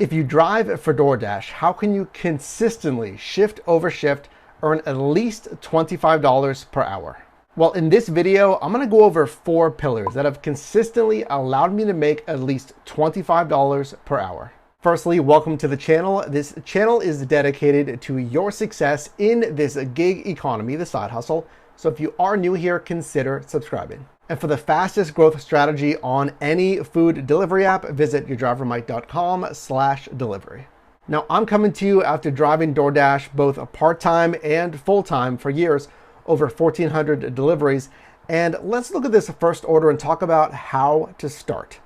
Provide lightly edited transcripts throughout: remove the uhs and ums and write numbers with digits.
If you drive for DoorDash, how can you consistently shift over shift earn at least $25 per hour? Well, in this video, I'm going to go over 4 pillars that have consistently allowed me to make at least $25 per hour. Firstly, welcome to the channel. This channel is dedicated to your success in this gig economy, the side hustle. So if you are new here, consider subscribing. And for the fastest growth strategy on any food delivery app, visit yourdrivermike.com/delivery. Now, I'm coming to you after driving DoorDash both part-time and full-time for years, over 1,400 deliveries. And let's look at this first order and talk about how to start.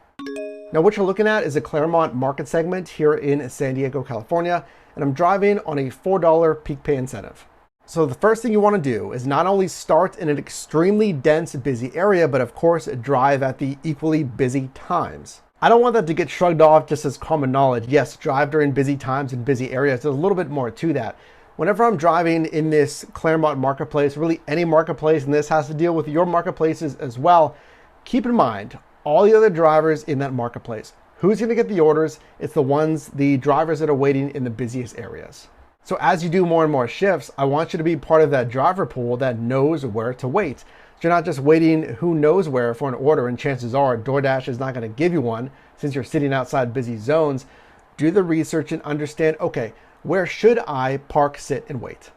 Now, what you're looking at is a Claremont market segment here in San Diego, California, and I'm driving on a $4 peak pay incentive. So the first thing you want to do is not only start in an extremely dense, busy area, but of course drive at the equally busy times. I don't want that to get shrugged off just as common knowledge. Yes, drive during busy times in busy areas. There's a little bit more to that. Whenever I'm driving in this Claremont marketplace, really any marketplace, and this has to deal with your marketplaces as well, keep in mind all the other drivers in that marketplace. Who's going to get the orders? It's the drivers that are waiting in the busiest areas. So as you do more and more shifts, I want you to be part of that driver pool that knows where to wait. So you're not just waiting who knows where for an order, and chances are DoorDash is not going to give you one since you're sitting outside busy zones. Do the research and understand, okay, where should I park, sit, and wait?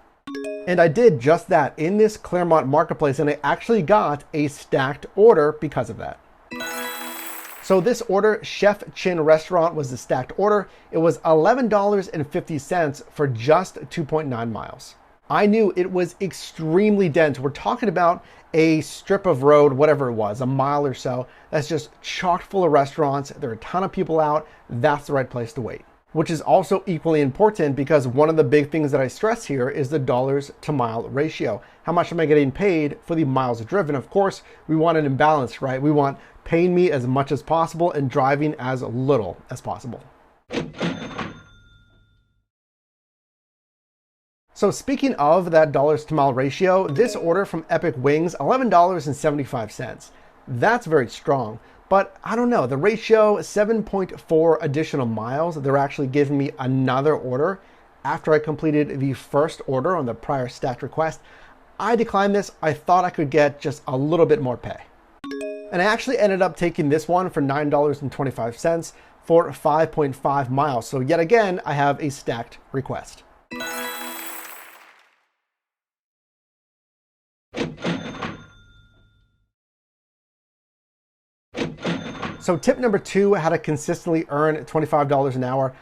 And I did just that in this Claremont marketplace, and I actually got a stacked order because of that. So this order, Chef Chin Restaurant, was the stacked order. It was $11.50 for just 2.9 miles. I knew it was extremely dense. We're talking about a strip of road, whatever it was, a mile or so, that's just chock full of restaurants. There are a ton of people out. That's the right place to wait. Which is also equally important because one of the big things that I stress here is the dollars to mile ratio. How much am I getting paid for the miles driven? Of course, we want an imbalance, right? We want paying me as much as possible and driving as little as possible. So speaking of that dollars to mile ratio, this order from Epic Wings, $11.75. That's very strong. But I don't know, the ratio 7.4 additional miles. They're actually giving me another order after I completed the first order on the prior stacked request. I declined this. I thought I could get just a little bit more pay. And I actually ended up taking this one for $9.25 for 5.5 miles. So yet again, I have a stacked request. So tip number 2, how to consistently earn $25 an hour.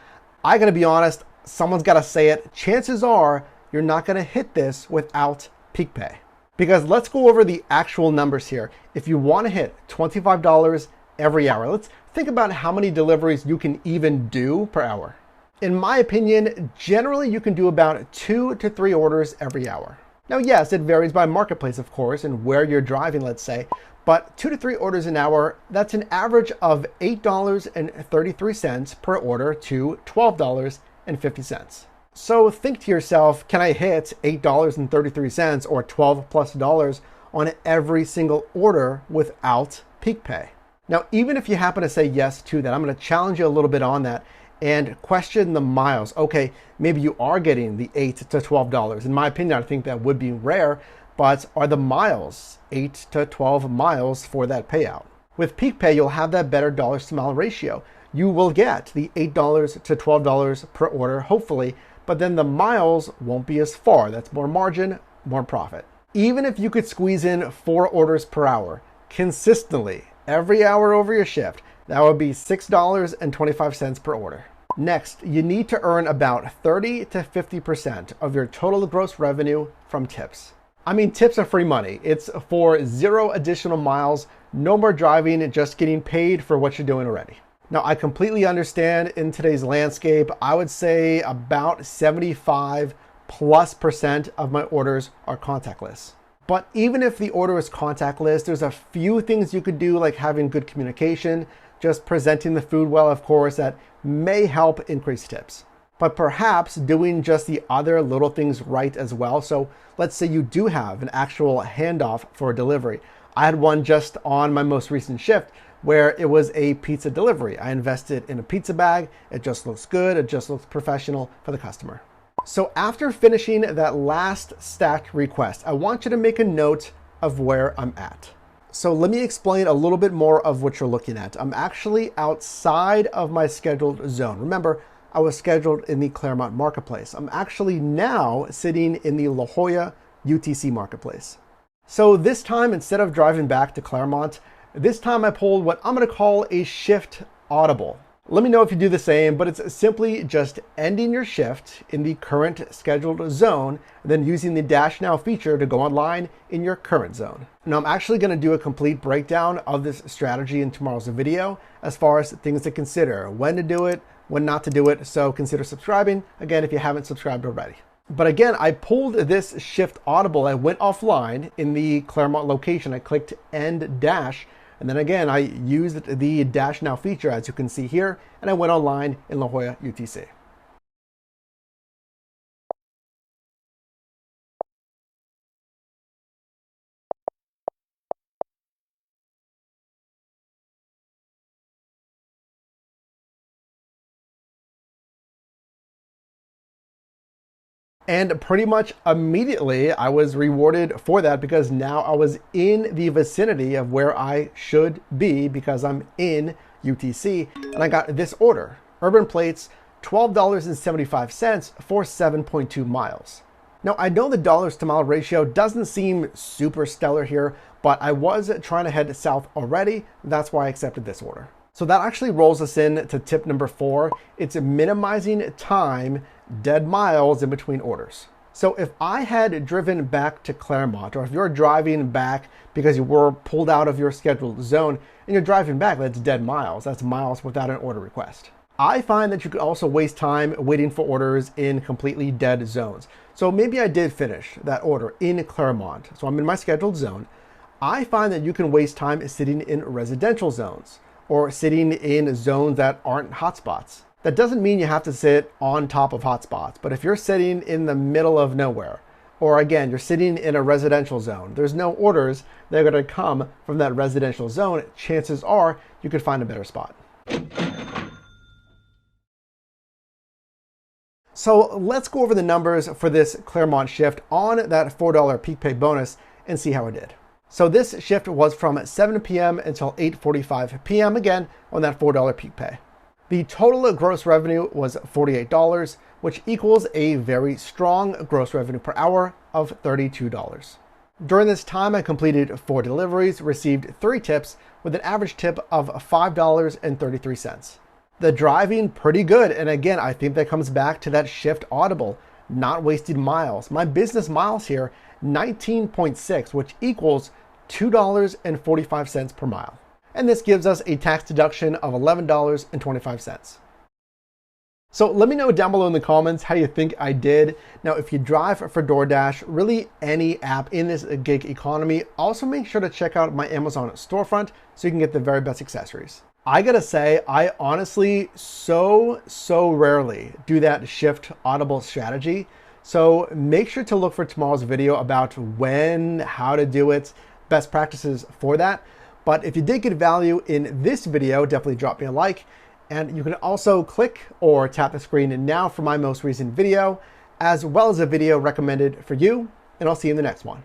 I gotta be honest, someone's gotta say it. Chances are you're not gonna hit this without peak pay. Because let's go over the actual numbers here. If you wanna hit $25 every hour, let's think about how many deliveries you can even do per hour. In my opinion, generally you can do about 2 to 3 orders every hour. Now, yes, it varies by marketplace, of course, and where you're driving, let's say, but 2 to 3 orders an hour, that's an average of $8.33 per order to $12.50. So think to yourself, can I hit $8.33 or $12+ on every single order without peak pay? Now, even if you happen to say yes to that, I'm going to challenge you a little bit on that and question the miles. Okay, maybe you are getting the $8 to $12. In my opinion, I think that would be rare, but are the miles 8 to 12 miles for that payout? With peak pay, you'll have that better dollars to mile ratio. You will get the $8 to $12 per order, hopefully, but then the miles won't be as far. That's more margin, more profit. Even if you could squeeze in 4 orders per hour consistently every hour over your shift, that would be $6.25 per order. Next, you need to earn about 30 to 50% of your total gross revenue from tips. I mean, tips are free money. It's for 0 additional miles, no more driving, just getting paid for what you're doing already. Now, I completely understand in today's landscape, I would say about 75+% of my orders are contactless. But even if the order is contactless, there's a few things you could do, like having good communication, just presenting the food well, of course, that may help increase tips. But perhaps doing just the other little things right as well. So let's say you do have an actual handoff for a delivery. I had one just on my most recent shift where it was a pizza delivery. I invested in a pizza bag. It just looks good. It just looks professional for the customer. So after finishing that last stacked request, I want you to make a note of where I'm at. So let me explain a little bit more of what you're looking at. I'm actually outside of my scheduled zone. Remember, I was scheduled in the Claremont Marketplace. I'm actually now sitting in the La Jolla UTC Marketplace. So this time, instead of driving back to Claremont, this time I pulled what I'm going to call a shift audible. Let me know if you do the same, but it's simply just ending your shift in the current scheduled zone, and then using the Dash Now feature to go online in your current zone. Now, I'm actually going to do a complete breakdown of this strategy in tomorrow's video as far as things to consider, when to do it, when not to do it. So consider subscribing, again, if you haven't subscribed already. But again, I pulled this shift audible. I went offline in the Claremont location. I clicked End Dash. And then again, I used the Dash Now feature, as you can see here, and I went online in La Jolla UTC. And pretty much immediately, I was rewarded for that because now I was in the vicinity of where I should be because I'm in UTC. And I got this order, Urban Plates, $12.75 for 7.2 miles. Now, I know the dollars to mile ratio doesn't seem super stellar here, but I was trying to head south already. That's why I accepted this order. So that actually rolls us in to tip number 4. It's minimizing time, dead miles in between orders. So if I had driven back to Claremont, or if you're driving back because you were pulled out of your scheduled zone and you're driving back, that's dead miles. That's miles without an order request. I find that you could also waste time waiting for orders in completely dead zones. So maybe I did finish that order in Claremont. So I'm in my scheduled zone. I find that you can waste time sitting in residential zones or sitting in zones that aren't hotspots. That doesn't mean you have to sit on top of hotspots, but if you're sitting in the middle of nowhere, or again, you're sitting in a residential zone, there's no orders that are going to come from that residential zone, chances are you could find a better spot. So let's go over the numbers for this Claremont shift on that $4 peak pay bonus and see how it did. So this shift was from 7 p.m. until 8:45 p.m. again on that $4 peak pay. The total gross revenue was $48, which equals a very strong gross revenue per hour of $32. During this time, I completed 4 deliveries, received 3 tips with an average tip of $5.33. The driving, pretty good. And again, I think that comes back to that shift audible, not wasting miles. My business miles here, 19.6, which equals $2.45 per mile. And this gives us a tax deduction of $11.25. So let me know down below in the comments how you think I did. Now, if you drive for DoorDash, really any app in this gig economy, also make sure to check out my Amazon storefront so you can get the very best accessories. I gotta say, I honestly so rarely do that shift audible strategy. So make sure to look for tomorrow's video about when, how to do it, best practices for that. But if you did get value in this video, definitely drop me a like. And you can also click or tap the screen now for my most recent video, as well as a video recommended for you. And I'll see you in the next one.